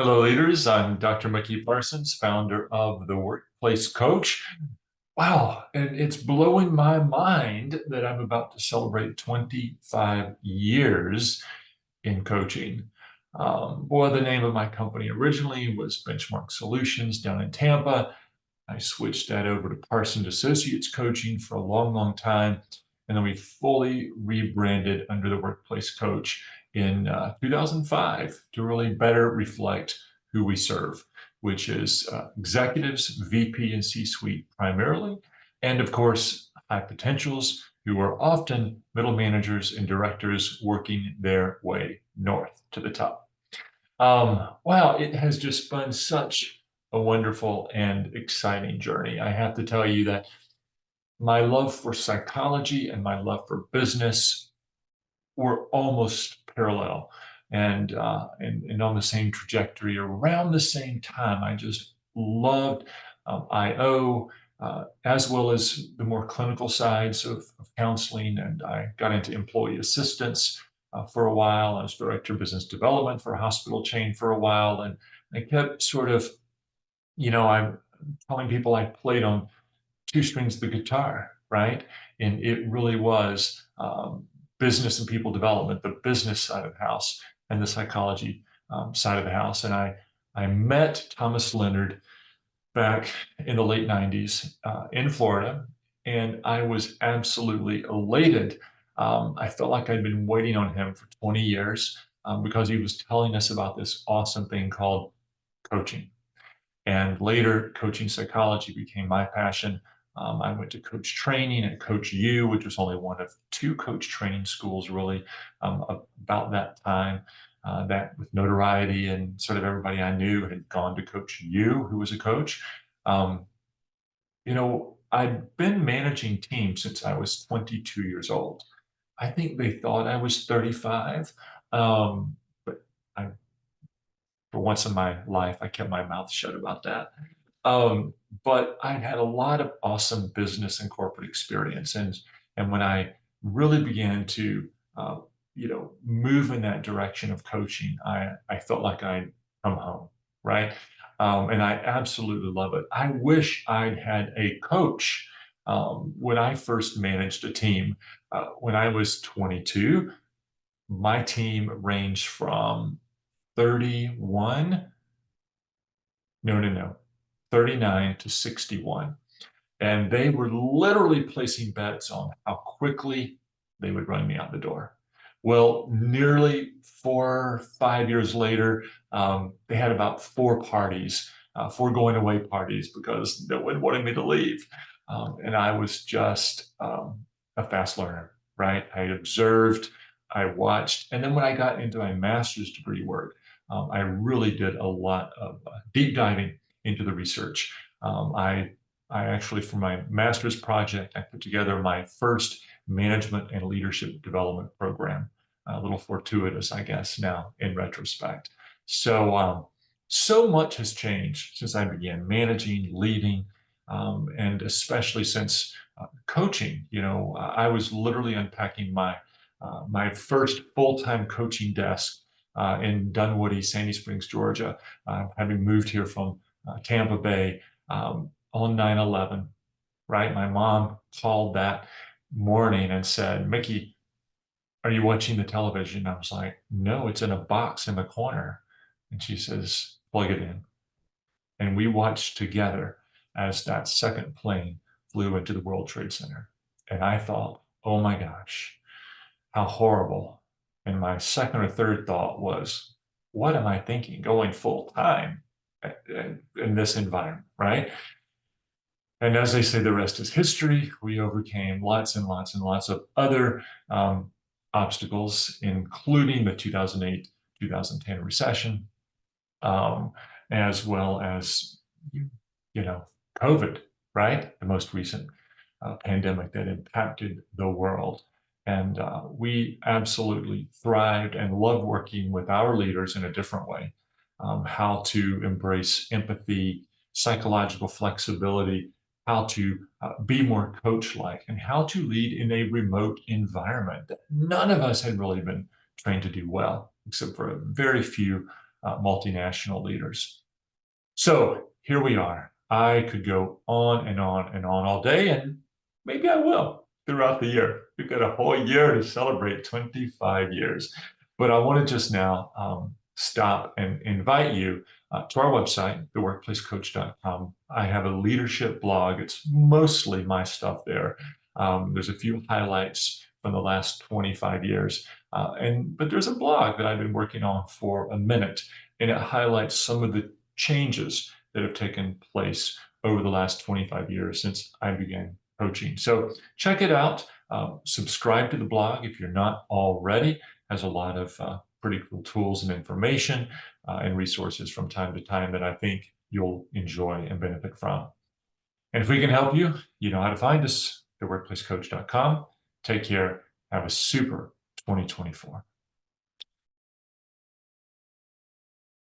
Hello, leaders. I'm Dr. Mickey Parsons, founder of the Workplace Coach. Wow, and it's blowing my mind that I'm about to celebrate 25 years in coaching. The name of my company originally was Benchmark Solutions down in Tampa. I switched that over to Parsons Associates Coaching for a long, long time. And then we fully rebranded under the Workplace Coach in 2005 to really better reflect who we serve, which is executives, VP, and C suite primarily. And of course, high potentials who are often middle managers and directors working their way north to the top. Wow, it has just been such a wonderful and exciting journey. I have to tell you that my love for psychology and my love for business were almost parallel and on the same trajectory around the same time. I just loved IO as well as the more clinical sides of counseling. And I got into employee assistance for a while. I was director of business development for a hospital chain for a while. And I kept sort of, I'm telling people I played on two strings of the guitar, right? And it really was business and people development, the business side of the house, and the psychology side of the house. And I met Thomas Leonard back in the late 90s in Florida, and I was absolutely elated. I felt like I'd been waiting on him for 20 years because he was telling us about this awesome thing called coaching. And later, coaching psychology became my passion. I went to coach training at Coach U, which was only one of two coach training schools really about that time. That with notoriety and sort of everybody I knew had gone to Coach U, who was a coach. Um, I'd been managing teams since I was 22 years old. I think they thought I was 35, but I for once in my life, I kept my mouth shut about that. Um, but I had a lot of awesome business and corporate experience, and when I really began to move in that direction of coaching, I felt like I'd come home, right? And I absolutely love it. I wish I'd had a coach when I first managed a team. When I was 22, my team ranged from 31, no, 39 to 61. And they were literally placing bets on how quickly they would run me out the door. Well, nearly 4 or 5 years later, they had about four going away parties because no one wanted me to leave. And I was just a fast learner, right? I observed, I watched. And then when I got into my master's degree work, I really did a lot of deep diving into the research. I actually, for my master's project, I put together my first management and leadership development program. A little fortuitous, I guess, now in retrospect. So much has changed since I began managing, leading, and especially since coaching. I was literally unpacking my first full-time coaching desk in Dunwoody, Sandy Springs, Georgia, having moved here from Tampa Bay. On 9/11, right? My mom called that morning and said, "Mickey, are you watching the television?" I was like, "No, it's in a box in the corner." And she says, "Plug it in." And we watched together as that second plane flew into the World Trade Center. And I thought, oh my gosh, how horrible. And my second or third thought was, what am I thinking going full time in this environment, right? And as they say, the rest is history. We overcame lots and lots and lots of other obstacles, including the 2008, 2010 recession, um, as well as, you know, COVID, right? The most recent pandemic that impacted the world. And we absolutely thrived and loved working with our leaders in a different way. How to embrace empathy, psychological flexibility, how to be more coach-like, and how to lead in a remote environment that none of us had really been trained to do well, except for a very few multinational leaders. So here we are. I could go on and on and on all day, and maybe I will throughout the year. We've got a whole year to celebrate 25 years. But I want to just now stop and invite you to our website, theworkplacecoach.com. I have a leadership blog. It's mostly my stuff there. There's a few highlights from the last 25 years. But there's a blog that I've been working on for a minute, and it highlights some of the changes that have taken place over the last 25 years since I began coaching. So check it out. Subscribe to the blog if you're not already. It has a lot of pretty cool tools and information and resources from time to time that I think you'll enjoy and benefit from. And if we can help you, you know how to find us, theworkplacecoach.com. Take care. Have a super 2024.